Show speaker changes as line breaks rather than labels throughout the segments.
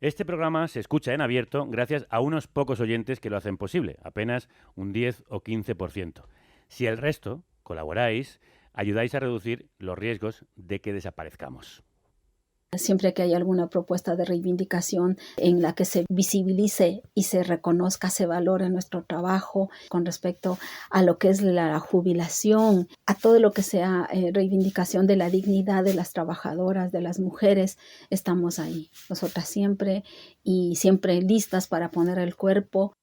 Este programa se escucha en abierto gracias a unos pocos oyentes que lo hacen posible, apenas un 10 o 15%. Si el resto colaboráis, ayudáis a reducir los riesgos de que desaparezcamos.
Siempre que hay alguna propuesta de reivindicación en la que se visibilice y se reconozca, se valore nuestro trabajo con respecto a lo que es la jubilación, a todo lo que sea reivindicación de la dignidad de las trabajadoras, de las mujeres, estamos ahí, nosotras siempre y siempre listas para poner el cuerpo.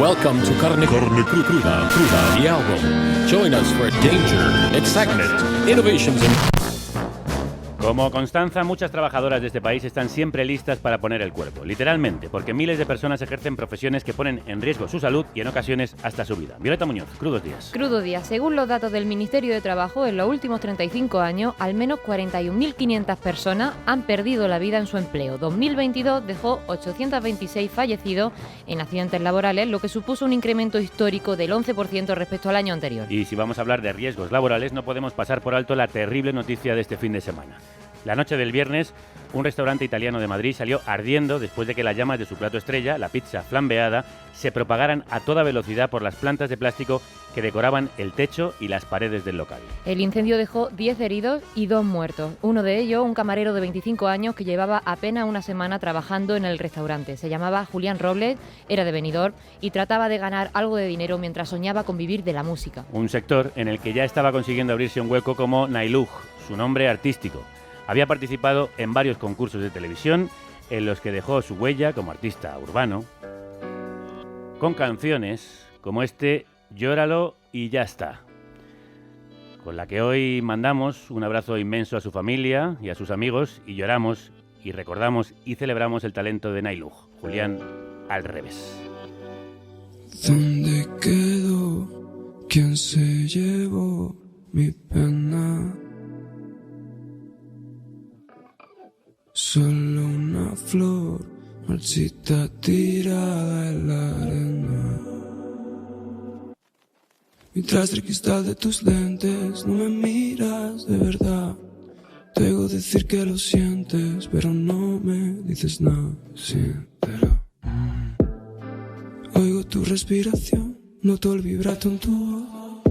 Welcome to Carne Cruda, the album. Join us for danger, excitement, innovations and...
Como Constanza, muchas trabajadoras de este país están siempre listas para poner el cuerpo, literalmente, porque miles de personas ejercen profesiones que ponen en riesgo su salud y en ocasiones hasta su vida. Violeta Muñoz, Crudos Días.
Crudos Días. Según los datos del Ministerio de Trabajo, en los últimos 35 años, al menos 41.500 personas han perdido la vida en su empleo. 2022 dejó 826 fallecidos en accidentes laborales, lo que supuso un incremento histórico del 11% respecto al año anterior.
Y si vamos a hablar de riesgos laborales, no podemos pasar por alto la terrible noticia de este fin de semana. La noche del viernes, un restaurante italiano de Madrid salió ardiendo después de que las llamas de su plato estrella, la pizza flambeada, se propagaran a toda velocidad por las plantas de plástico que decoraban el techo y las paredes del local.
El incendio dejó 10 heridos y 2 muertos. Uno de ellos, un camarero de 25 años que llevaba apenas una semana trabajando en el restaurante. Se llamaba Julián Robles, era de Benidorm y trataba de ganar algo de dinero mientras soñaba con vivir de la música.
Un sector en el que ya estaba consiguiendo abrirse un hueco como Nailug, su nombre artístico. Había participado en varios concursos de televisión en los que dejó su huella como artista urbano, con canciones como este Llóralo y ya está, con la que hoy mandamos un abrazo inmenso a su familia y a sus amigos y lloramos y recordamos y celebramos el talento de Nailug, Julián al revés.
¿Dónde quedó? ¿Quién se llevó mi pena? Solo una flor marchita tirada en la arena. Mientras el cristal de tus lentes no me miras de verdad. Te oigo decir que lo sientes, pero no me dices nada. Siéntelo. Oigo tu respiración, noto el vibrato en tu voz.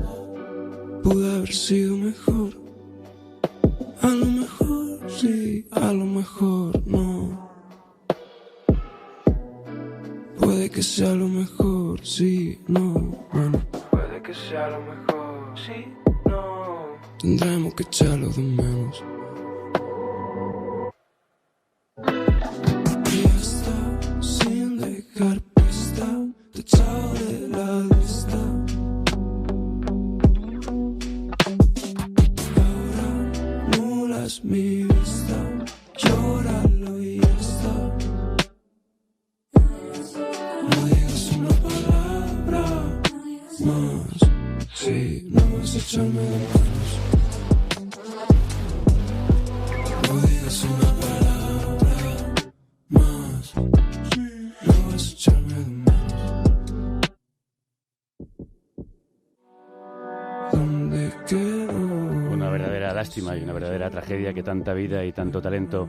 Pude haber sido mejor. A lo mejor sí, a lo mejor no. Puede que sea lo mejor, sí, no, bueno. Puede que sea lo mejor, sí, no. Tendremos que echarlo de menos. Y ya está, sin dejar pista, te he echado de la lista. Ahora nulas mi vista, llóralo y ya está. No digas una palabra más, si no vas a echarme de menos. No digas una palabra más, si no vas a echarme de menos. ¿Dónde quedó?
Una verdadera lástima y una verdadera tragedia que tanta vida y tanto talento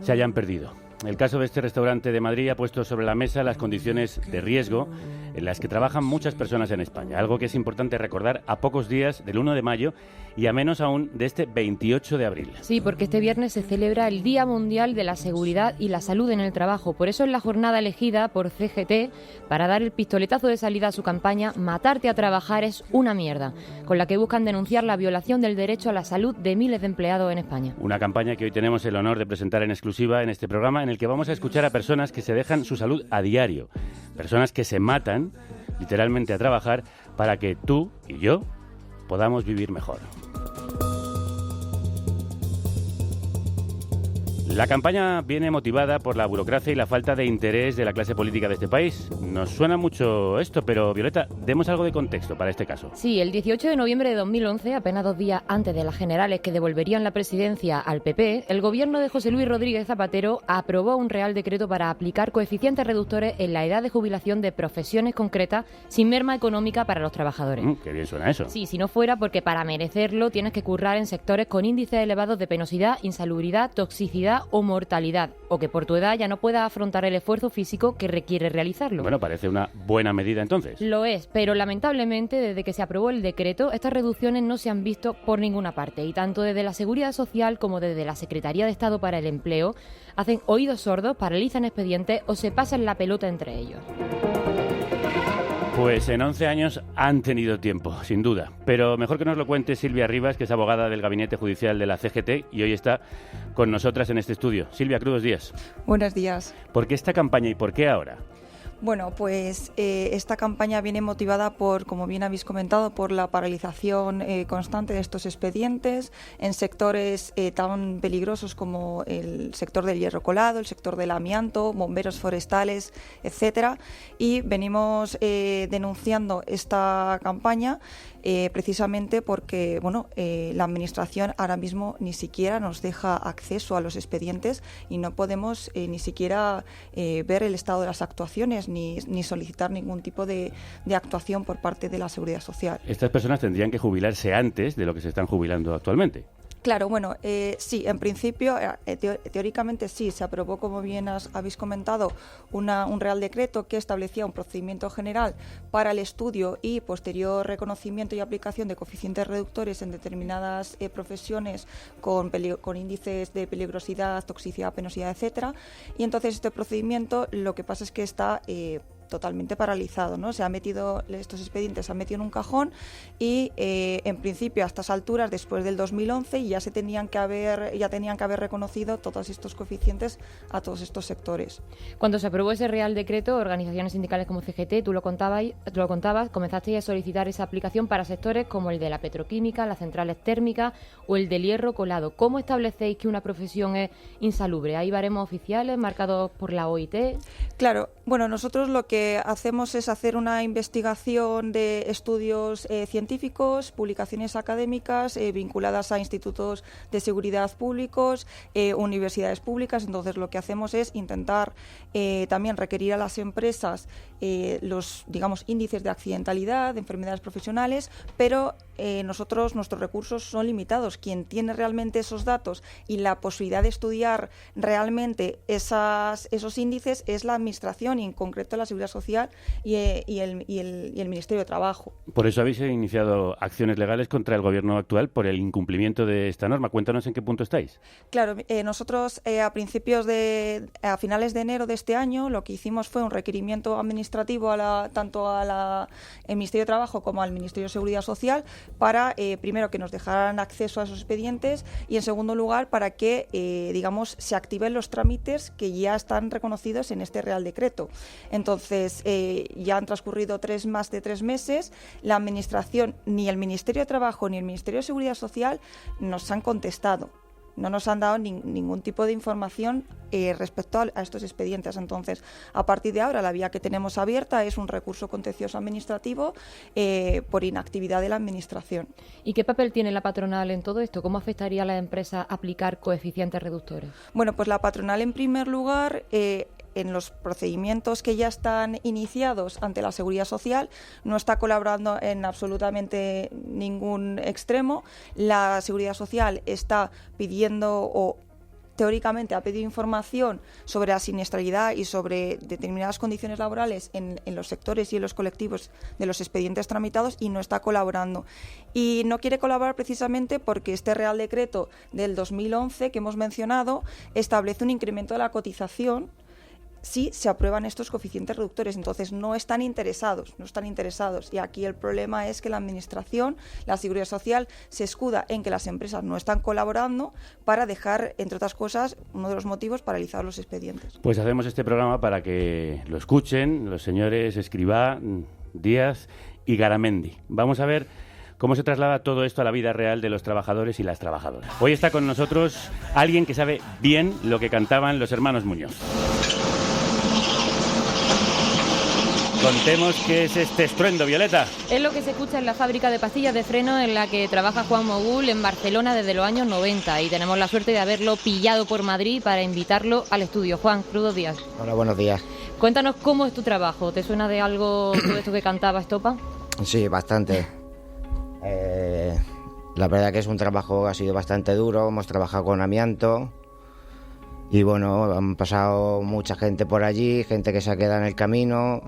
se hayan perdido. El caso de este restaurante de Madrid ha puesto sobre la mesa las condiciones de riesgo en las que trabajan muchas personas en España, algo que es importante recordar a pocos días del 1 de mayo y a menos aún de este 28 de abril.
Sí, porque este viernes se celebra el Día Mundial de la Seguridad y la Salud en el Trabajo. Por eso es la jornada elegida por CGT para dar el pistoletazo de salida a su campaña Matarte a trabajar es una mierda, con la que buscan denunciar la violación del derecho a la salud de miles de empleados en España.
Una campaña que hoy tenemos el honor de presentar en exclusiva en este programa, en el que vamos a escuchar a personas que se dejan su salud a diario, personas que se matan literalmente a trabajar para que tú y yo podamos vivir mejor. La campaña viene motivada por la burocracia y la falta de interés de la clase política de este país. Nos suena mucho esto, pero Violeta, demos algo de contexto para este caso.
Sí, el 18 de noviembre de 2011, apenas 2 días antes de las generales que devolverían la presidencia al PP, el gobierno de José Luis Rodríguez Zapatero aprobó un real decreto para aplicar coeficientes reductores en la edad de jubilación de profesiones concretas sin merma económica para los trabajadores.
Qué bien suena eso.
Sí, si no fuera porque para merecerlo tienes que currar en sectores con índices elevados de penosidad, insalubridad, toxicidad invalidez o mortalidad, o que por tu edad ya no puedas afrontar el esfuerzo físico que requiere realizarlo.
Bueno, parece una buena medida entonces.
Lo es, pero lamentablemente desde que se aprobó el decreto, estas reducciones no se han visto por ninguna parte, y tanto desde la Seguridad Social como desde la Secretaría de Estado para el Empleo hacen oídos sordos, paralizan expedientes o se pasan la pelota entre ellos.
Pues en 11 años han tenido tiempo, sin duda. Pero mejor que nos lo cuente Silvia Rivas, que es abogada del Gabinete Judicial de la CGT y hoy está con nosotras en este estudio. Silvia, crudos días.
Buenos días.
¿Por qué esta campaña y por qué ahora?
Bueno, pues esta campaña viene motivada por, como bien habéis comentado, por la paralización constante de estos expedientes en sectores tan peligrosos como el sector del hierro colado, el sector del amianto, bomberos forestales, etcétera. Y venimos denunciando esta campaña precisamente porque la Administración ahora mismo ni siquiera nos deja acceso a los expedientes y no podemos ni siquiera ver el estado de las actuaciones ni solicitar ningún tipo de actuación por parte de la Seguridad Social.
Estas personas tendrían que jubilarse antes de lo que se están jubilando actualmente.
Claro, bueno, sí, en principio, teóricamente sí, se aprobó, como bien habéis comentado, un Real Decreto que establecía un procedimiento general para el estudio y posterior reconocimiento y aplicación de coeficientes reductores en determinadas profesiones con índices de peligrosidad, toxicidad, penosidad, etcétera. Y entonces este procedimiento lo que pasa es que está totalmente paralizado, ¿no? Estos expedientes se han metido en un cajón y en principio a estas alturas, después del 2011, ya tenían que haber reconocido todos estos coeficientes a todos estos sectores.
Cuando se aprobó ese Real Decreto, organizaciones sindicales como CGT, tú lo contabas, comenzasteis a solicitar esa aplicación para sectores como el de la petroquímica, las centrales térmicas o el del hierro colado. ¿Cómo establecéis que una profesión es insalubre? ¿Hay baremos oficiales marcados por la OIT?
Claro, bueno, nosotros lo que hacemos es hacer una investigación de estudios científicos, publicaciones académicas vinculadas a institutos de seguridad públicos, universidades públicas. Entonces lo que hacemos es intentar también requerir a las empresas los, índices de accidentalidad, de enfermedades profesionales, pero nuestros recursos son limitados. Quien tiene realmente esos datos y la posibilidad de estudiar realmente esos índices es la Administración y en concreto la Seguridad Social y el Ministerio de Trabajo.
Por eso habéis iniciado acciones legales contra el Gobierno actual por el incumplimiento de esta norma. Cuéntanos en qué punto estáis.
Claro, nosotros a finales de enero de este año lo que hicimos fue un requerimiento administrativo tanto al Ministerio de Trabajo como al Ministerio de Seguridad Social para, primero, que nos dejaran acceso a esos expedientes y, en segundo lugar, para que, se activen los trámites que ya están reconocidos en este Real Decreto. Entonces, ya han transcurrido más de 3 meses, la Administración, ni el Ministerio de Trabajo ni el Ministerio de Seguridad Social nos han contestado. No nos han dado ningún tipo de información respecto a estos expedientes. Entonces, a partir de ahora, la vía que tenemos abierta es un recurso contencioso administrativo por inactividad de la Administración.
¿Y qué papel tiene la patronal en todo esto? ¿Cómo afectaría a la empresa aplicar coeficientes reductores?
Bueno, pues la patronal, en primer lugar, en los procedimientos que ya están iniciados ante la Seguridad Social, no está colaborando en absolutamente ningún extremo. La Seguridad Social está pidiendo teóricamente ha pedido información sobre la siniestralidad y sobre determinadas condiciones laborales en los sectores y en los colectivos de los expedientes tramitados y no está colaborando. Y no quiere colaborar precisamente porque este Real Decreto del 2011 que hemos mencionado establece un incremento de la cotización si se aprueban estos coeficientes reductores. Entonces no están interesados. Y aquí el problema es que la Administración, la Seguridad Social, se escuda en que las empresas no están colaborando para dejar, entre otras cosas, uno de los motivos, paralizar los expedientes.
Pues hacemos este programa para que lo escuchen los señores Escrivá, Díaz y Garamendi. Vamos a ver cómo se traslada todo esto a la vida real de los trabajadores y las trabajadoras. Hoy está con nosotros alguien que sabe bien lo que cantaban los hermanos Muñoz. Contemos qué es este estruendo, Violeta.
Es lo que se escucha en la fábrica de pastillas de freno en la que trabaja Juan Mogul en Barcelona desde los años 90 y tenemos la suerte de haberlo pillado por Madrid para invitarlo al estudio. Juan, crudos días.
Hola, buenos días.
Cuéntanos cómo es tu trabajo. ¿Te suena de algo todo esto que cantaba Estopa?
Sí, bastante. La verdad que es un trabajo que ha sido bastante duro. Hemos trabajado con amianto Y bueno, han pasado mucha gente por allí, gente que se ha quedado en el camino,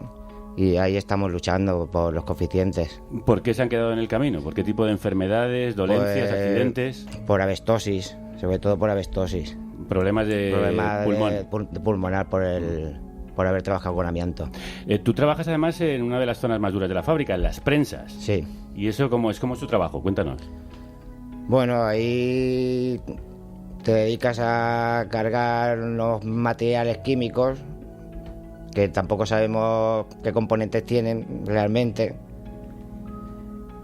y ahí estamos luchando por los coeficientes.
¿Por qué se han quedado en el camino? ¿Por qué tipo de enfermedades, dolencias,
Pues,
accidentes?
Por abestosis, sobre todo por abestosis.
Problemas de pulmón.
De pulmonar por haber trabajado con amianto.
Tú trabajas además en una de las zonas más duras de la fábrica, en las prensas.
Sí.
¿Y eso cómo es su trabajo? Cuéntanos.
Bueno, ahí te dedicas a cargar unos materiales químicos que tampoco sabemos qué componentes tienen realmente.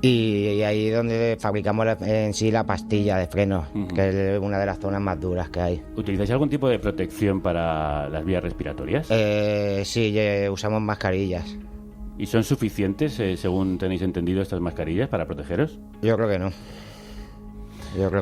Y ahí es donde fabricamos en sí la pastilla de frenos, que es una de las zonas más duras que hay.
¿Utilizáis algún tipo de protección para las vías respiratorias?
Sí, usamos mascarillas.
¿Y son suficientes, según tenéis entendido, estas mascarillas para protegeros?
Yo creo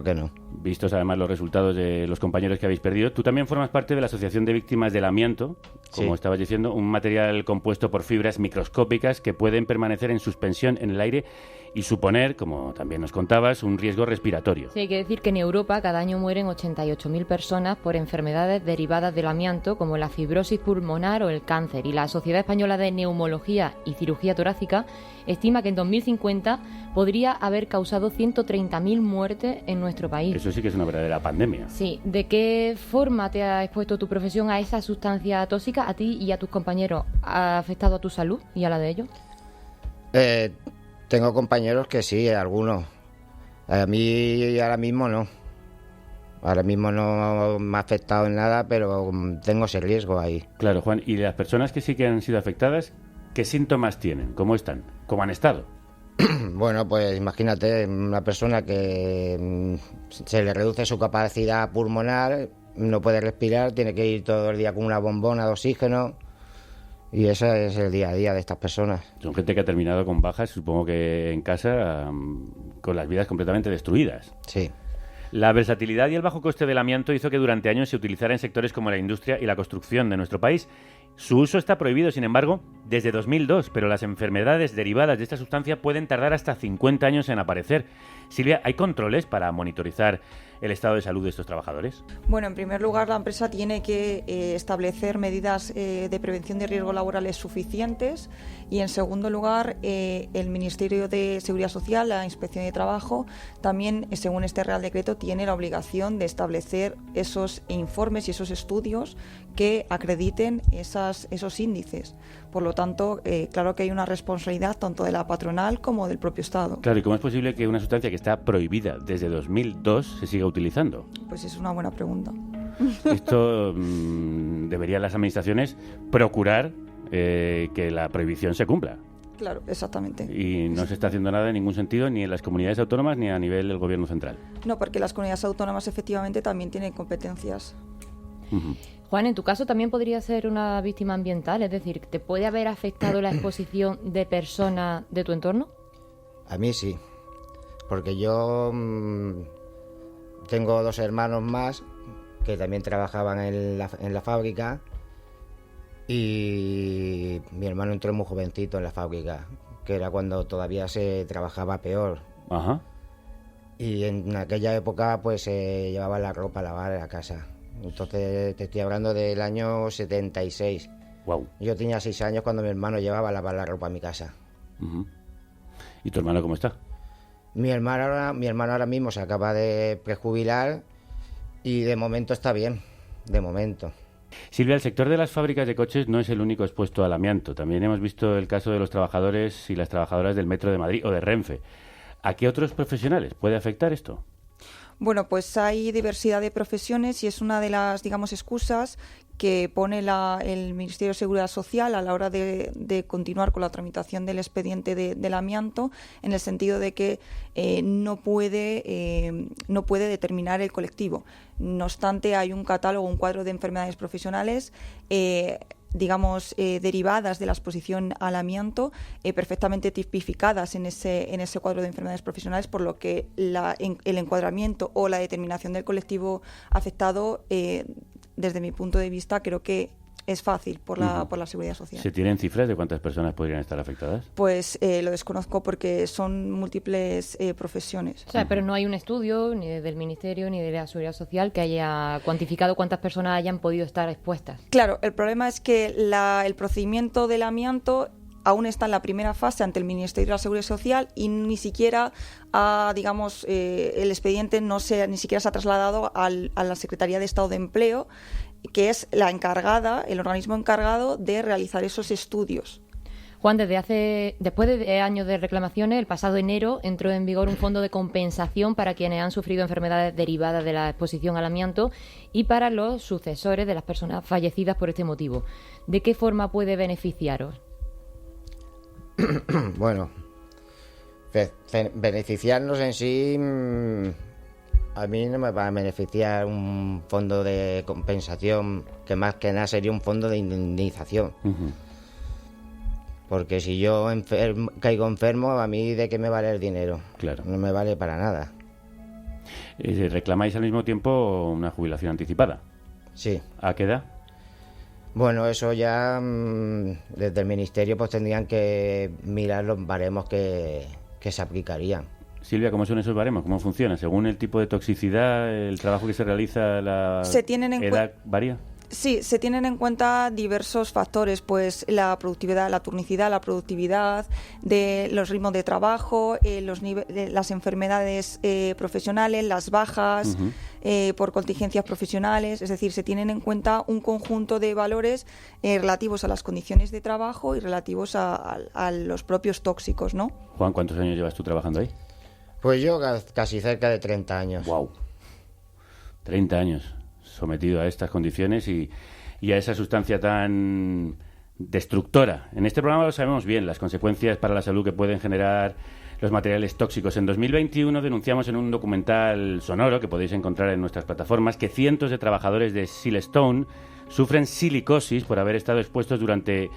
que no.
Vistos además los resultados de los compañeros que habéis perdido, tú también formas parte de la Asociación de Víctimas del Amianto, como
Sí.
estabas diciendo, un material compuesto por fibras microscópicas que pueden permanecer en suspensión en el aire y suponer, como también nos contabas, un riesgo respiratorio.
Sí, hay que decir que en Europa cada año mueren 88.000 personas por enfermedades derivadas del amianto, como la fibrosis pulmonar o el cáncer. Y la Sociedad Española de Neumología y Cirugía Torácica estima que en 2050 podría haber causado 130.000 muertes en nuestro país.
Eso sí que es una verdadera pandemia.
Sí, ¿de qué forma te ha expuesto tu profesión a esa sustancia tóxica, a ti y a tus compañeros? ¿Ha afectado a tu salud y a la de ellos?
Tengo compañeros que sí, algunos. A mí ahora mismo no. Ahora mismo no me ha afectado en nada, pero tengo ese riesgo ahí.
Claro, Juan, y las personas que sí que han sido afectadas, ¿qué síntomas tienen? ¿Cómo están? ¿Cómo han estado?
Bueno, pues imagínate, una persona que se le reduce su capacidad pulmonar, no puede respirar, tiene que ir todo el día con una bombona de oxígeno, y ese es el día a día de estas personas.
Son gente que ha terminado con bajas, supongo que en casa, con las vidas completamente destruidas.
Sí.
La versatilidad y el bajo coste del amianto hizo que durante años se utilizara en sectores como la industria y la construcción de nuestro país. Su uso está prohibido, sin embargo, desde 2002, pero las enfermedades derivadas de esta sustancia pueden tardar hasta 50 años en aparecer. Silvia, ¿hay controles para monitorizar el estado de salud de estos trabajadores?
Bueno, en primer lugar, la empresa tiene que establecer medidas de prevención de riesgos laborales suficientes, y en segundo lugar, el Ministerio de Seguridad Social, la Inspección de Trabajo, también, según este Real Decreto, tiene la obligación de establecer esos informes y esos estudios que acrediten esos índices. Por lo tanto, claro que hay una responsabilidad tanto de la patronal como del propio Estado.
Claro, ¿y cómo es posible que una sustancia que está prohibida desde 2002 se siga utilizando?
Pues es una buena pregunta.
Esto deberían las administraciones procurar que la prohibición se cumpla.
Claro, exactamente.
Y no se está haciendo nada en ningún sentido, ni en las comunidades autónomas ni a nivel del gobierno central.
No, porque las comunidades autónomas efectivamente también tienen competencias.
Uh-huh.
Juan, en tu caso también podría ser una víctima ambiental, es decir, ¿te puede haber afectado la exposición de personas de tu entorno?
A mí sí, porque yo tengo 2 hermanos más que también trabajaban en la fábrica, y mi hermano entró muy jovencito en la fábrica, que era cuando todavía se trabajaba peor.
Ajá.
Y en aquella época pues se llevaba la ropa a lavar a casa. Entonces te estoy hablando del año 76.
Wow.
Yo tenía 6 años cuando mi hermano llevaba a lavar la ropa a mi casa.
Uh-huh. ¿Y tu hermano cómo está?
Mi hermano ahora mismo se acaba de prejubilar y de momento está bien, de momento.
Silvia, el sector de las fábricas de coches no es el único expuesto al amianto. También hemos visto el caso de los trabajadores y las trabajadoras del Metro de Madrid o de Renfe. ¿A qué otros profesionales puede afectar esto?
Bueno, pues hay diversidad de profesiones y es una de las, digamos, excusas que pone el Ministerio de Seguridad Social a la hora de continuar con la tramitación del expediente del amianto, en el sentido de que no puede determinar el colectivo. No obstante, hay un catálogo, un cuadro de enfermedades profesionales derivadas de la exposición al amianto, perfectamente tipificadas en ese cuadro de enfermedades profesionales, por lo que el encuadramiento o la determinación del colectivo afectado, desde mi punto de vista, creo que es fácil por la Seguridad Social.
¿Se tienen cifras de cuántas personas podrían estar afectadas?
Pues lo desconozco porque son múltiples profesiones.
O sea, pero no hay un estudio ni del Ministerio ni de la Seguridad Social que haya cuantificado cuántas personas hayan podido estar expuestas.
Claro, el problema es que el procedimiento del amianto aún está en la primera fase ante el Ministerio de la Seguridad Social y ni siquiera el expediente ni siquiera se ha trasladado a la Secretaría de Estado de Empleo, que es el organismo encargado de realizar esos estudios.
Juan, después de años de reclamaciones, el pasado enero entró en vigor un fondo de compensación para quienes han sufrido enfermedades derivadas de la exposición al amianto y para los sucesores de las personas fallecidas por este motivo. ¿De qué forma puede beneficiaros?
Bueno, beneficiarnos en sí, a mí no me va a beneficiar un fondo de compensación, que más que nada sería un fondo de indemnización. Porque si yo caigo enfermo, ¿a mí de qué me vale el dinero?
Claro.
No me vale para nada.
¿Reclamáis al mismo tiempo una jubilación anticipada?
Sí.
¿A qué edad?
Bueno, eso ya desde el Ministerio pues tendrían que mirar los baremos que se aplicarían.
Silvia, ¿cómo son esos baremos? ¿Cómo funciona? ¿Según el tipo de toxicidad, el trabajo que se realiza, la edad varía?
Sí, se tienen en cuenta diversos factores, pues la productividad, la turnicidad, la productividad, de los ritmos de trabajo, las enfermedades profesionales, las bajas por contingencias profesionales. Es decir, se tienen en cuenta un conjunto de valores relativos a las condiciones de trabajo y relativos a los propios tóxicos, ¿no?
Juan, ¿cuántos años llevas tú trabajando ahí?
Pues yo casi cerca de 30 años.
¡Wow! 30 años sometido a estas condiciones y a esa sustancia tan destructora. En este programa lo sabemos bien, las consecuencias para la salud que pueden generar los materiales tóxicos. En 2021 denunciamos en un documental sonoro que podéis encontrar en nuestras plataformas que cientos de trabajadores de Silestone sufren silicosis por haber estado expuestos durante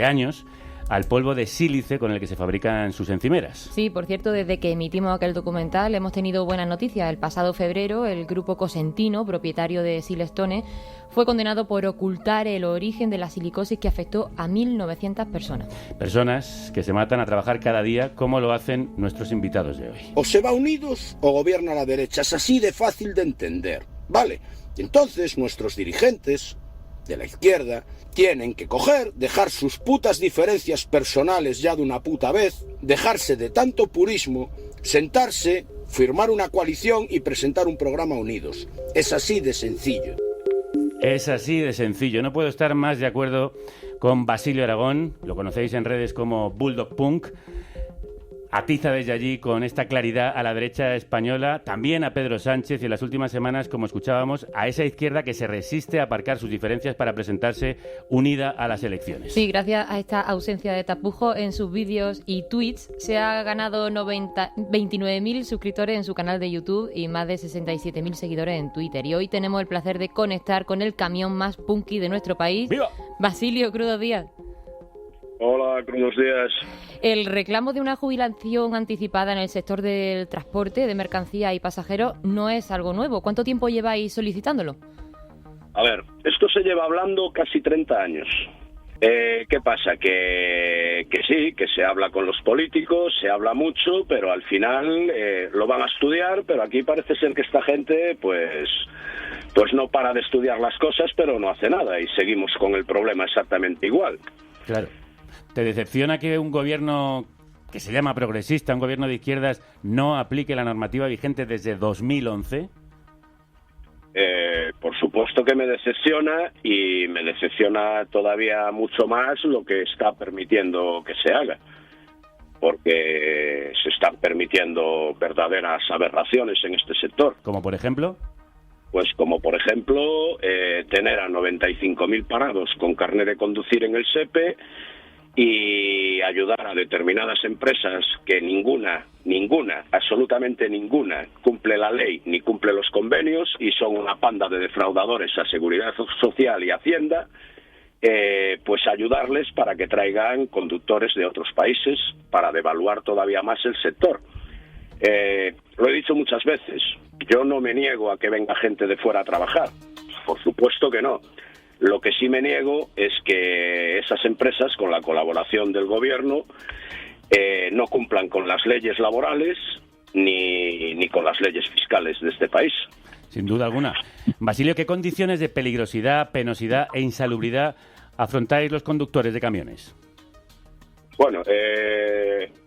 años al polvo de sílice con el que se fabrican sus encimeras.
Sí, por cierto, desde que emitimos aquel documental hemos tenido buenas noticias. El pasado febrero, el grupo Cosentino, propietario de Silestone, fue condenado por ocultar el origen de la silicosis que afectó a 1.900 personas.
Personas que se matan a trabajar cada día, como lo hacen nuestros invitados de hoy.
O se va Unidos o gobierna la derecha. Es así de fácil de entender. Vale, entonces nuestros dirigentes de la izquierda tienen que dejar sus putas diferencias personales ya de una puta vez, dejarse de tanto purismo, sentarse, firmar una coalición y presentar un programa unidos. Es así de sencillo.
Es así de sencillo. No puedo estar más de acuerdo con Basilio Aragón, lo conocéis en redes como Bulldog Punk. Atiza desde allí con esta claridad a la derecha española, también a Pedro Sánchez y en las últimas semanas, como escuchábamos, a esa izquierda que se resiste a aparcar sus diferencias para presentarse unida a las elecciones.
Sí, gracias a esta ausencia de tapujos en sus vídeos y tweets, se ha ganado 29.000 suscriptores en su canal de YouTube y más de 67.000 seguidores en Twitter. Y hoy tenemos el placer de conectar con el camión más punky de nuestro país.
¡Viva!
Basilio, crudos días.
Hola, crudos días.
El reclamo de una jubilación anticipada en el sector del transporte de mercancías y pasajeros no es algo nuevo. ¿Cuánto tiempo lleváis solicitándolo?
A ver, esto se lleva hablando casi 30 años. ¿Qué pasa? Que sí, que se habla con los políticos, se habla mucho, pero al final lo van a estudiar, pero aquí parece ser que esta gente pues no para de estudiar las cosas, pero no hace nada y seguimos con el problema exactamente igual.
Claro. ¿Te decepciona que un gobierno que se llama progresista, un gobierno de izquierdas, no aplique la normativa vigente desde 2011?
Por supuesto que me decepciona y me decepciona todavía mucho más lo que está permitiendo que se haga, porque se están permitiendo verdaderas aberraciones en este sector.
¿Como por ejemplo?
Pues como por ejemplo tener a 95.000 parados con carnet de conducir en el SEPE y ayudar a determinadas empresas que ninguna, absolutamente ninguna, cumple la ley ni cumple los convenios y son una panda de defraudadores a Seguridad Social y Hacienda, pues ayudarles para que traigan conductores de otros países para devaluar todavía más el sector. Lo he dicho muchas veces, yo no me niego a que venga gente de fuera a trabajar, por supuesto que no. Lo que sí me niego es que esas empresas, con la colaboración del gobierno, no cumplan con las leyes laborales ni con las leyes fiscales de este país.
Sin duda alguna. Basilio, ¿qué condiciones de peligrosidad, penosidad e insalubridad afrontáis los conductores de camiones?
Bueno,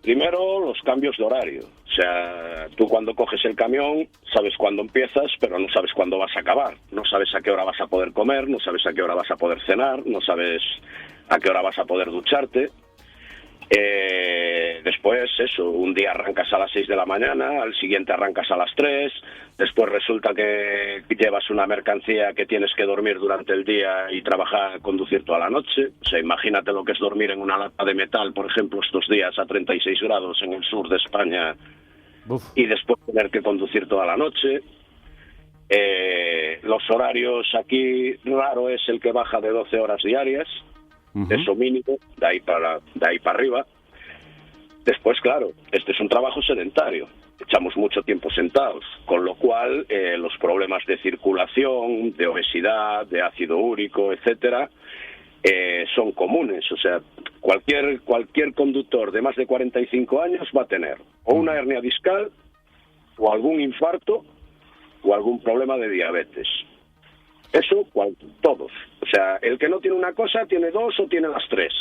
primero los cambios de horario. O sea, tú cuando coges el camión sabes cuándo empiezas, pero no sabes cuándo vas a acabar. No sabes a qué hora vas a poder comer, no sabes a qué hora vas a poder cenar, no sabes a qué hora vas a poder ducharte. Después, eso, un día arrancas a las 6 de la mañana, al siguiente arrancas a las 3, después resulta que llevas una mercancía que tienes que dormir durante el día y conducir toda la noche. O sea, imagínate lo que es dormir en una lata de metal, por ejemplo, estos días a 36 grados en el sur de España. Uf. Y después tener que conducir toda la noche. Los horarios aquí, raro es el que baja de 12 horas diarias. Eso mínimo, de ahí para arriba. Después, claro, este es un trabajo sedentario. Echamos mucho tiempo sentados, con lo cual los problemas de circulación, de obesidad, de ácido úrico, etcétera, son comunes. O sea, cualquier conductor de más de 45 años va a tener o una hernia discal, o algún infarto, o algún problema de diabetes. Eso, todos. O sea, el que no tiene una cosa, tiene dos o tiene las tres.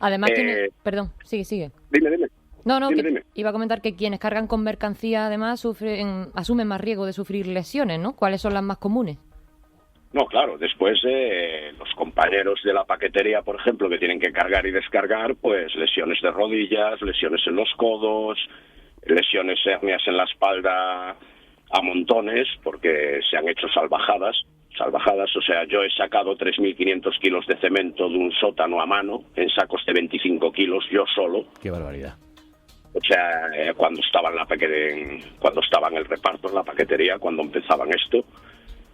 Además tiene... Perdón, sigue.
Dime.
Dime. Iba a comentar que quienes cargan con mercancía, además, asumen más riesgo de sufrir lesiones, ¿no? ¿Cuáles son las más comunes?
No, claro, después los compañeros de la paquetería, por ejemplo, que tienen que cargar y descargar, pues lesiones de rodillas, lesiones en los codos, lesiones, hernias en la espalda a montones, porque se han hecho salvajadas, o sea, yo he sacado 3.500 kilos de cemento de un sótano a mano, en sacos de 25 kilos, yo solo.
¡Qué barbaridad!
O sea, cuando estaba en el reparto, en la paquetería, cuando empezaban esto,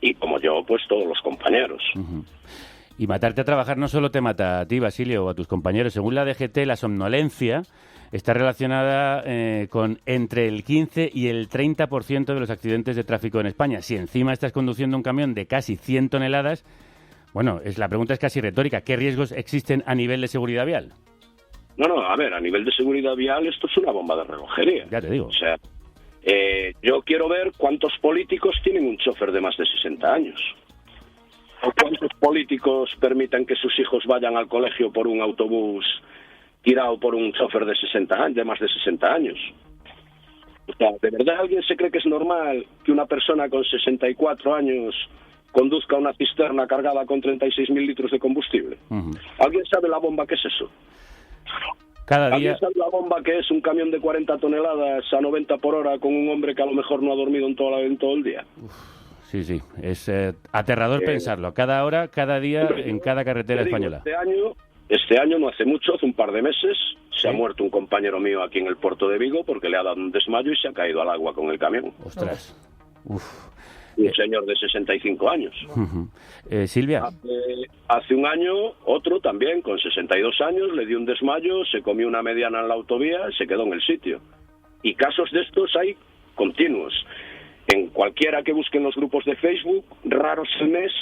y como yo, pues todos los compañeros.
Uh-huh. Y matarte a trabajar no solo te mata a ti, Basilio, o a tus compañeros. Según la DGT, la somnolencia está relacionada con entre el 15 y el 30% de los accidentes de tráfico en España. Si encima estás conduciendo un camión de casi 100 toneladas, bueno, la pregunta es casi retórica. ¿Qué riesgos existen a nivel de seguridad vial?
No, a ver, a nivel de seguridad vial esto es una bomba de relojería.
Ya te digo.
O sea, yo quiero ver cuántos políticos tienen un chofer de más de 60 años. ¿O cuántos políticos permiten que sus hijos vayan al colegio por un autobús tirado por un chofer de más de 60 años? O sea, ¿de verdad alguien se cree que es normal que una persona con 64 años conduzca una cisterna cargada con 36.000 litros de combustible? Uh-huh. ¿Alguien sabe la bomba que es eso? ¿Alguien sabe la bomba que es un camión de 40 toneladas a 90 por hora con un hombre que a lo mejor no ha dormido en todo el día?
Sí, es aterrador pensarlo. Cada hora, cada día, en cada carretera española.
Este año, no hace mucho, hace un par de meses, se ha muerto un compañero mío aquí en el puerto de Vigo porque le ha dado un desmayo y se ha caído al agua con el camión.
¡Ostras!
Un señor de 65 años.
Uh-huh. Silvia.
Hace un año, otro también, con 62 años, le dio un desmayo, se comió una mediana en la autovía y se quedó en el sitio. Y casos de estos hay continuos. En cualquiera que busquen los grupos de Facebook, raro es el mes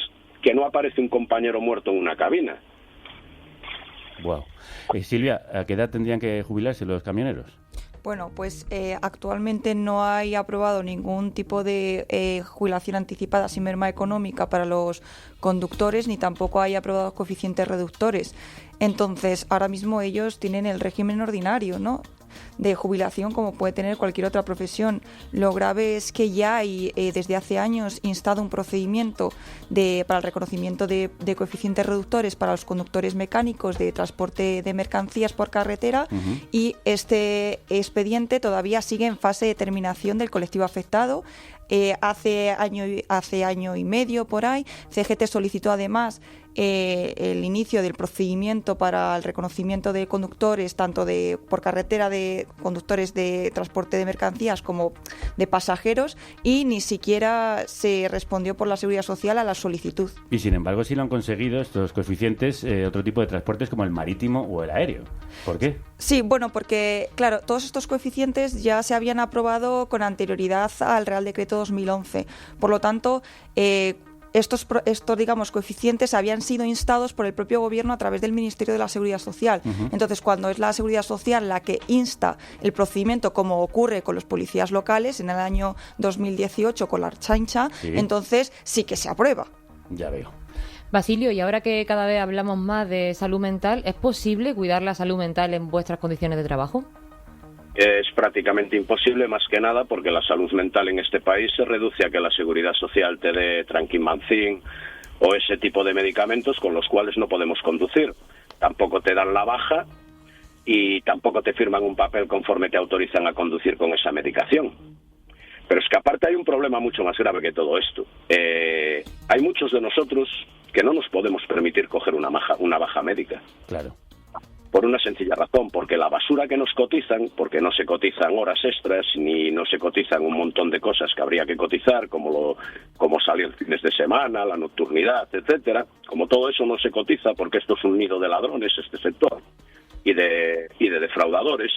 que no aparece un compañero muerto en una cabina.
Wow. Silvia, ¿a qué edad tendrían que jubilarse los camioneros?
Bueno, pues actualmente no hay aprobado ningún tipo de jubilación anticipada sin merma económica para los conductores, ni tampoco hay aprobados coeficientes reductores. Entonces, ahora mismo ellos tienen el régimen ordinario, ¿no?, de jubilación como puede tener cualquier otra profesión. Lo grave es que ya hay desde hace años instado un procedimiento para el reconocimiento de coeficientes reductores para los conductores mecánicos de transporte de mercancías por carretera. Uh-huh. Y este expediente todavía sigue en fase de determinación del colectivo afectado. Hace año y medio por ahí, CGT solicitó además el inicio del procedimiento para el reconocimiento de conductores, tanto por carretera de conductores de transporte de mercancías como de pasajeros, y ni siquiera se respondió por la Seguridad Social a la solicitud.
Y sin embargo sí lo han conseguido estos coeficientes otro tipo de transportes como el marítimo o el aéreo. ¿Por qué?
Sí, bueno, porque claro, todos estos coeficientes ya se habían aprobado con anterioridad al Real Decreto 2011. Por lo tanto, estos digamos, coeficientes habían sido instados por el propio gobierno a través del Ministerio de la Seguridad Social. Entonces, cuando es la Seguridad Social la que insta el procedimiento, como ocurre con los policías locales en el año 2018 con la Ertzaintza, entonces sí que se aprueba.
Ya veo.
Basilio, y ahora que cada vez hablamos más de salud mental, ¿es posible cuidar la salud mental en vuestras condiciones de trabajo?
Es prácticamente imposible, más que nada porque la salud mental en este país se reduce a que la Seguridad Social te dé Tranquilmancin o ese tipo de medicamentos con los cuales no podemos conducir. Tampoco te dan la baja y tampoco te firman un papel conforme te autorizan a conducir con esa medicación. Pero es que aparte hay un problema mucho más grave que todo esto. Hay muchos de nosotros que no nos podemos permitir coger una baja médica.
Claro.
Por una sencilla razón, porque la basura que nos cotizan, porque no se cotizan horas extras, ni no se cotizan un montón de cosas que habría que cotizar, como salir fines de semana, la nocturnidad, etcétera, como todo eso no se cotiza, porque esto es un nido de ladrones, este sector, y de defraudadores,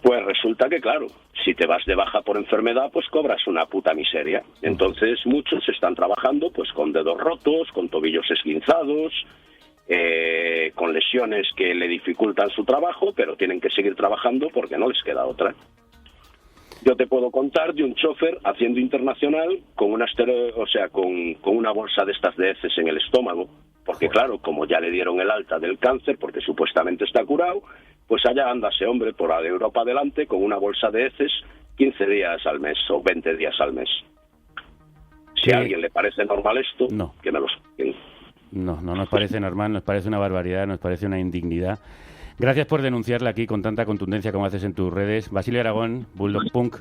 pues resulta que, claro, si te vas de baja por enfermedad, pues cobras una puta miseria. Entonces muchos están trabajando pues con dedos rotos, con tobillos esguinzados, con lesiones que le dificultan su trabajo, pero tienen que seguir trabajando porque no les queda otra. Yo te puedo contar de un chofer haciendo internacional con una bolsa de estas de heces en el estómago, porque claro, como ya le dieron el alta del cáncer, porque supuestamente está curado, pues allá anda ese hombre por la de Europa adelante con una bolsa de heces 15 días al mes o 20 días al mes. Si a alguien le parece normal esto, que me lo expliquen.
No nos parece normal, nos parece una barbaridad, nos parece una indignidad. Gracias por denunciarla aquí con tanta contundencia como haces en tus redes. Basilio Aragón, Bulldog Punk,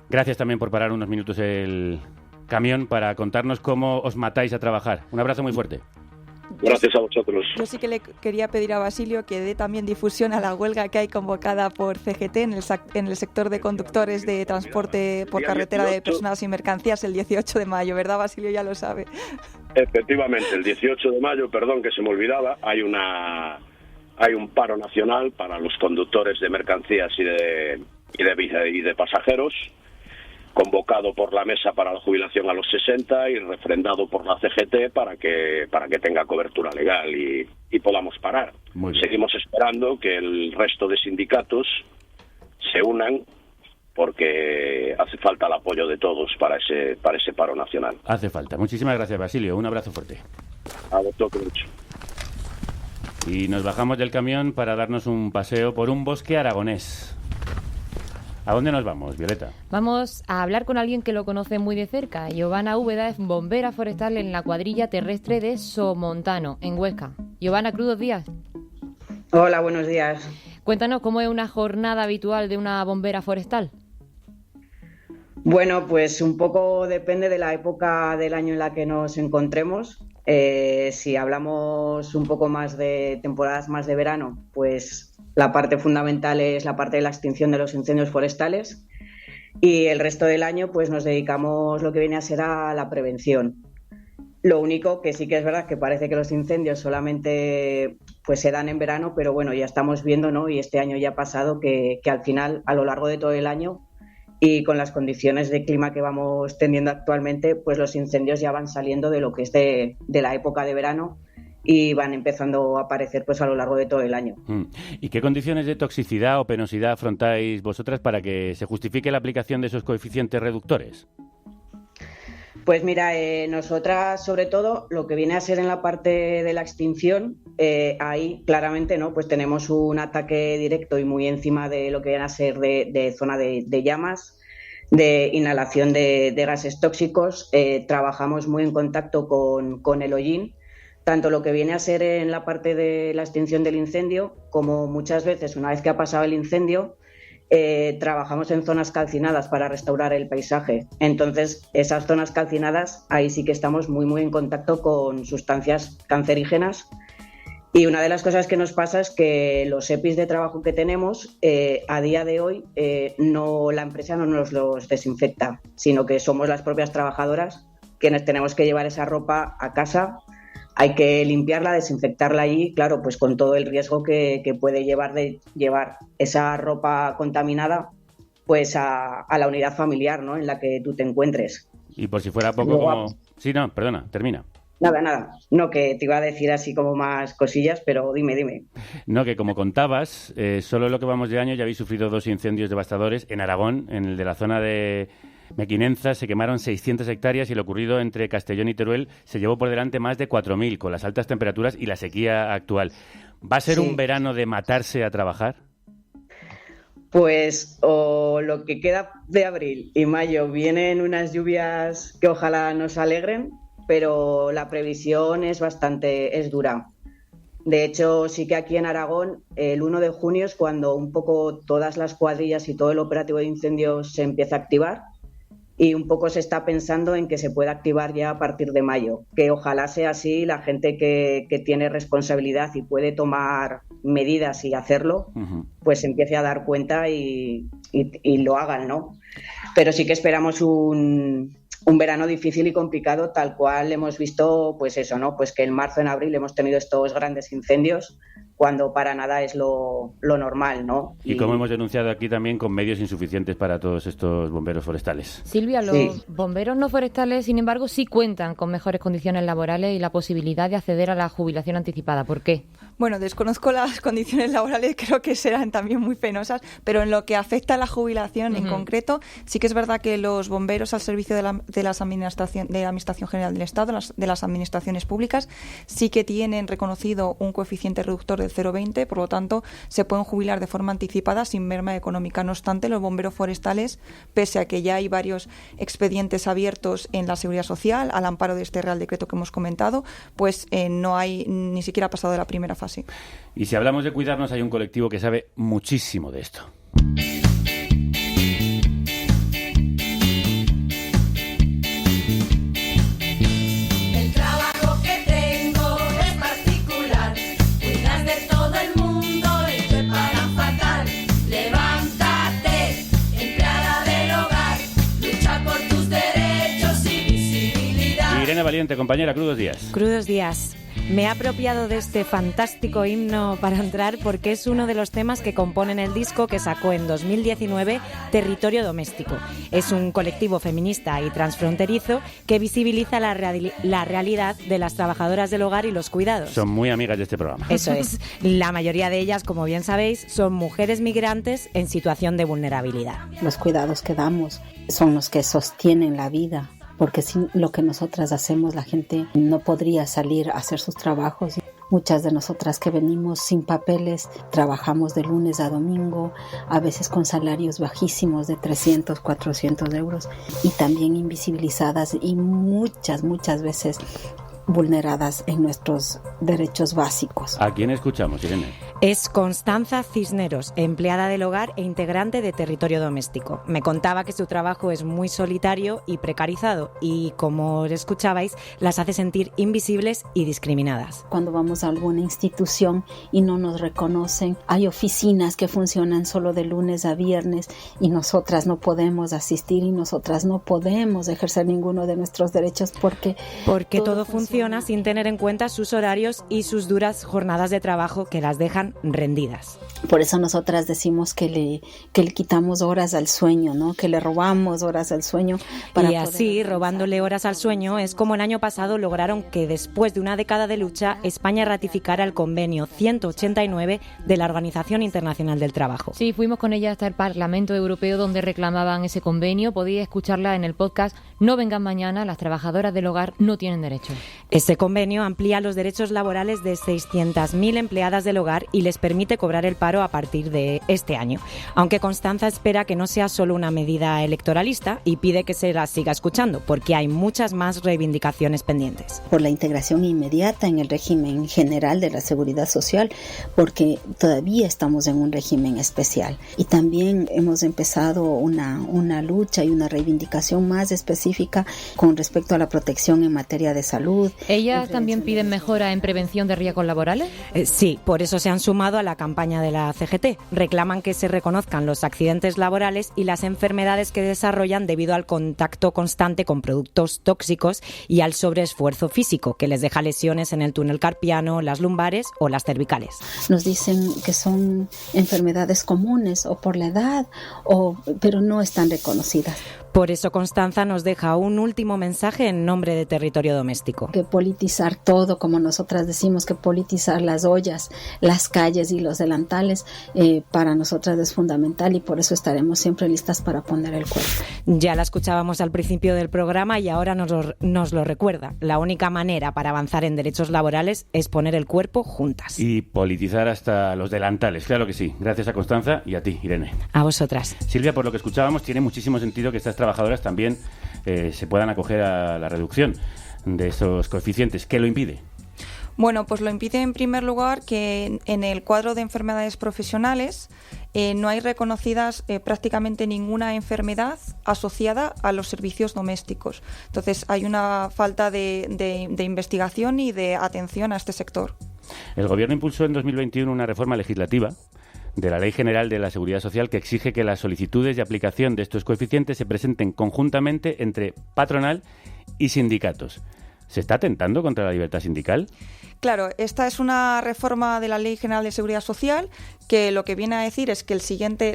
gracias también por parar unos minutos el camión para contarnos cómo os matáis a trabajar. Un abrazo muy fuerte.
Gracias a vosotros.
Yo sí que le quería pedir a Basilio que dé también difusión a la huelga que hay convocada por CGT en el sector de conductores de transporte por carretera de personas y mercancías el 18 de mayo, ¿verdad, Basilio? Ya lo sabe.
Efectivamente, el 18 de mayo, perdón que se me olvidaba, hay un paro nacional para los conductores de mercancías y de pasajeros, convocado por la Mesa para la Jubilación a los 60 y refrendado por la CGT para que tenga cobertura legal y podamos parar. Seguimos esperando que el resto de sindicatos se unan porque hace falta el apoyo de todos para ese paro nacional.
Hace falta. Muchísimas gracias, Basilio. Un abrazo fuerte.
A vosotros mucho.
Y nos bajamos del camión para darnos un paseo por un bosque aragonés. ¿A dónde nos vamos, Violeta?
Vamos a hablar con alguien que lo conoce muy de cerca. Giovanna Úbeda es bombera forestal en la cuadrilla terrestre de Somontano, en Huesca. Giovanna, crudos días.
Hola, buenos días.
Cuéntanos cómo es una jornada habitual de una bombera forestal.
Bueno, pues un poco depende de la época del año en la que nos encontremos. Si hablamos un poco más de temporadas más de verano, pues la parte fundamental es la parte de la extinción de los incendios forestales y el resto del año pues nos dedicamos lo que viene a ser a la prevención. Lo único que sí que es verdad que parece que los incendios solamente pues se dan en verano, pero bueno, ya estamos viendo, ¿no? Y este año ya ha pasado que al final, a lo largo de todo el año y con las condiciones de clima que vamos teniendo actualmente, pues los incendios ya van saliendo de lo que es de la época de verano y van empezando a aparecer pues a lo largo de todo el año.
¿Y qué condiciones de toxicidad o penosidad afrontáis vosotras para que se justifique la aplicación de esos coeficientes reductores?
Pues mira, nosotras sobre todo lo que viene a ser en la parte de la extinción, ahí claramente no, pues tenemos un ataque directo y muy encima de lo que viene a ser de zona de llamas, de inhalación de gases tóxicos. Trabajamos muy en contacto con el hollín, tanto lo que viene a ser en la parte de la extinción del incendio, como muchas veces una vez que ha pasado el incendio, trabajamos en zonas calcinadas para restaurar el paisaje. Entonces, esas zonas calcinadas, ahí sí que estamos muy en contacto con sustancias cancerígenas. Y una de las cosas que nos pasa es que los EPIs de trabajo que tenemos, a día de hoy, la empresa no nos los desinfecta, sino que somos las propias trabajadoras quienes tenemos que llevar esa ropa a casa. Hay que limpiarla, desinfectarla allí, claro, pues con todo el riesgo que puede llevar de llevar esa ropa contaminada pues a la unidad familiar, ¿no?, en la que tú te encuentres.
Y por si fuera poco, Sí, no, perdona, termina.
Nada. No, que te iba a decir así como más cosillas, pero dime.
No, que como contabas, solo en lo que vamos de año ya habéis sufrido 2 incendios devastadores. En Aragón, en el de la zona de Mequinenza, se quemaron 600 hectáreas y lo ocurrido entre Castellón y Teruel se llevó por delante más de 4.000, con las altas temperaturas y la sequía actual. ¿Va a ser un verano de matarse a trabajar?
Pues o lo que queda de abril y mayo vienen unas lluvias que ojalá nos alegren, pero la previsión es dura. De hecho, sí que aquí en Aragón el 1 de junio es cuando un poco todas las cuadrillas y todo el operativo de incendios se empieza a activar, y un poco se está pensando en que se pueda activar ya a partir de mayo, que ojalá sea así. La gente que tiene responsabilidad y puede tomar medidas y hacerlo, pues empiece a dar cuenta y lo hagan, ¿no? Pero sí que esperamos un verano difícil y complicado, tal cual hemos visto, pues eso, ¿no? Pues que en marzo, en abril hemos tenido estos grandes incendios, cuando para nada es lo normal, ¿no?
Y como hemos denunciado aquí también, con medios insuficientes para todos estos bomberos forestales.
Silvia, los bomberos no forestales, sin embargo, sí cuentan con mejores condiciones laborales y la posibilidad de acceder a la jubilación anticipada. ¿Por qué?
Bueno, desconozco las condiciones laborales, creo que serán también muy penosas, pero en lo que afecta a la jubilación en concreto, sí que es verdad que los bomberos al servicio de la Administración General del Estado, de las administraciones públicas, sí que tienen reconocido un coeficiente reductor del 0,20, por lo tanto, se pueden jubilar de forma anticipada sin merma económica. No obstante, los bomberos forestales, pese a que ya hay varios expedientes abiertos en la Seguridad Social, al amparo de este Real Decreto que hemos comentado, pues no hay ni siquiera pasado de la primera fase.
Y si hablamos de cuidarnos, hay un colectivo que sabe muchísimo de esto.
El trabajo que tengo es particular. Cuidas de todo el mundo y te pagan fatal. Levántate, empleada del hogar. Lucha por tus derechos y visibilidad.
Irene Valiente, compañera, crudos días.
Crudos días. Me he apropiado de este fantástico himno para entrar porque es uno de los temas que componen el disco que sacó en 2019 Territorio Doméstico. Es un colectivo feminista y transfronterizo que visibiliza la realidad de las trabajadoras del hogar y los cuidados.
Son muy amigas de este programa.
Eso es. La mayoría de ellas, como bien sabéis, son mujeres migrantes en situación de vulnerabilidad.
Los cuidados que damos son los que sostienen la vida, porque sin lo que nosotras hacemos, la gente no podría salir a hacer sus trabajos. Muchas de nosotras que venimos sin papeles, trabajamos de lunes a domingo, a veces con salarios bajísimos de 300, 400 euros, y también invisibilizadas y muchas veces vulneradas en nuestros derechos básicos.
¿A quién escuchamos, Irene?
Es Constanza Cisneros, empleada del hogar e integrante de Territorio Doméstico. Me contaba que su trabajo es muy solitario y precarizado y, como escuchabais, las hace sentir invisibles y discriminadas.
Cuando vamos a alguna institución y no nos reconocen, hay oficinas que funcionan solo de lunes a viernes y nosotras no podemos asistir y nosotras no podemos ejercer ninguno de nuestros derechos porque
todo funciona sin tener en cuenta sus horarios y sus duras jornadas de trabajo que las dejan rendidas.
Por eso nosotras decimos que le quitamos horas al sueño, ¿no? Que le robamos horas al sueño.
Y así, robándole horas al sueño, es como el año pasado lograron que después de una década de lucha, España ratificara el convenio 189 de la Organización Internacional del Trabajo.
Sí, fuimos con ella hasta el Parlamento Europeo donde reclamaban ese convenio. Podéis escucharla en el podcast No vengan mañana, las trabajadoras del hogar no tienen derecho.
Este convenio amplía los derechos laborales de 600.000 empleadas del hogar y les permite cobrar el paro a partir de este año. Aunque Constanza espera que no sea solo una medida electoralista y pide que se la siga escuchando, porque hay muchas más reivindicaciones pendientes.
Por la integración inmediata en el régimen general de la Seguridad Social, porque todavía estamos en un régimen especial. Y también hemos empezado una lucha y una reivindicación más específica con respecto a la protección en materia de salud.
¿Ellas también piden mejora en prevención de riesgos laborales?
Sí, por eso se han sumado a la campaña de la CGT. Reclaman que se reconozcan los accidentes laborales y las enfermedades que desarrollan debido al contacto constante con productos tóxicos y al sobreesfuerzo físico, que les deja lesiones en el túnel carpiano, las lumbares o las cervicales.
Nos dicen que son enfermedades comunes o por la edad, pero no están reconocidas.
Por eso Constanza nos deja un último mensaje en nombre de Territorio Doméstico.
Que politizar todo, como nosotras decimos, que politizar las ollas, las calles y los delantales, para nosotras es fundamental y por eso estaremos siempre listas para poner el cuerpo.
Ya la escuchábamos al principio del programa y ahora nos lo recuerda. La única manera para avanzar en derechos laborales es poner el cuerpo juntas.
Y politizar hasta los delantales, claro que sí. Gracias a Constanza y a ti, Irene.
A vosotras.
Silvia, por lo que escuchábamos, tiene muchísimo sentido que estas trabajadoras también se puedan acoger a la reducción de esos coeficientes. ¿Qué lo impide?
Bueno, pues lo impide en primer lugar que en el cuadro de enfermedades profesionales no hay reconocidas prácticamente ninguna enfermedad asociada a los servicios domésticos. Entonces hay una falta de investigación y de atención a este sector.
El Gobierno impulsó en 2021 una reforma legislativa de la Ley General de la Seguridad Social que exige que las solicitudes de aplicación de estos coeficientes se presenten conjuntamente entre patronal y sindicatos. ¿Se está atentando contra la libertad sindical?
Claro, esta es una reforma de la Ley General de Seguridad Social que lo que viene a decir es que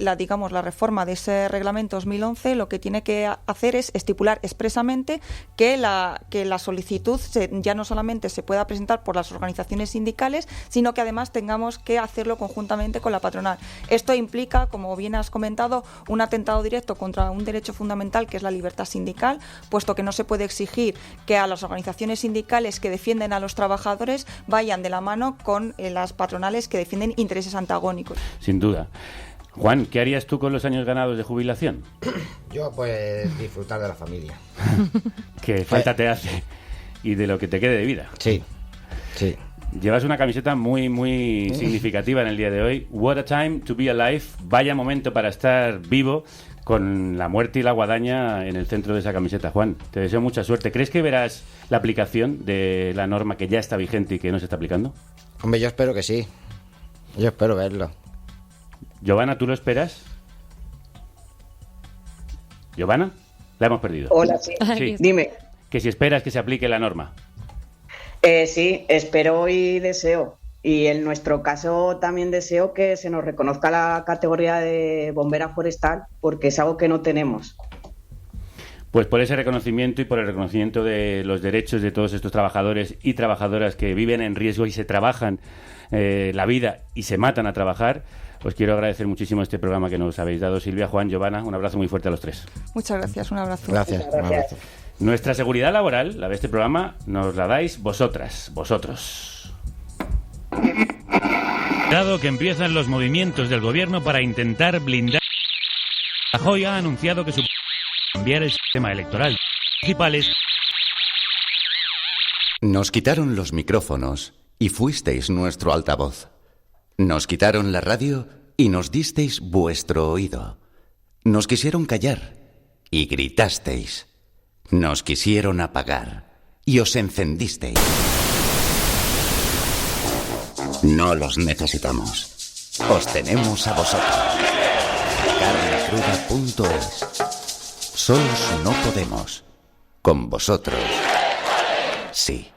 la reforma de ese reglamento 2011 lo que tiene que hacer es estipular expresamente que la solicitud ya no solamente se pueda presentar por las organizaciones sindicales, sino que además tengamos que hacerlo conjuntamente con la patronal. Esto implica, como bien has comentado, un atentado directo contra un derecho fundamental que es la libertad sindical, puesto que no se puede exigir que a las organizaciones sindicales que defienden a los trabajadores vayan de la mano con las patronales que defienden intereses antagónicos.
Sin duda. Juan, ¿qué harías tú con los años ganados de jubilación?
Yo, pues, disfrutar de la familia.
¿Qué falta te hace? Y de lo que te quede de vida.
Sí, sí.
Llevas una camiseta muy, muy significativa en el día de hoy. What a time to be alive. Vaya momento para estar vivo, con la muerte y la guadaña en el centro de esa camiseta. Juan, te deseo mucha suerte. ¿Crees que verás la aplicación de la norma que ya está vigente y que no se está aplicando?
Hombre, yo espero que sí. Yo espero verlo.
Giovanna, ¿tú lo esperas? ¿Giovanna? La hemos perdido.
Hola, sí.
Sí.
Dime.
Que si esperas que se aplique la norma.
Sí, espero y deseo. Y en nuestro caso también deseo que se nos reconozca la categoría de bombera forestal, porque es algo que no tenemos.
Pues por ese reconocimiento y por el reconocimiento de los derechos de todos estos trabajadores y trabajadoras que viven en riesgo y se trabajan la vida y se matan a trabajar, os quiero agradecer muchísimo este programa que nos habéis dado. Silvia, Juan, Giovanna, un abrazo muy fuerte a los tres.
Muchas gracias, un abrazo.
Gracias. Un abrazo.
Nuestra seguridad laboral, la de este programa, nos la dais vosotros. Dado que empiezan los movimientos del gobierno para intentar blindar, Rajoy ha anunciado que su cambiar el sistema electoral municipales.
Nos quitaron los micrófonos y fuisteis nuestro altavoz. Nos quitaron la radio y nos disteis vuestro oído. Nos quisieron callar y gritasteis. Nos quisieron apagar y os encendisteis. No los necesitamos. Os tenemos a vosotros. Carnecruda.es. Solos no podemos. Con vosotros, sí.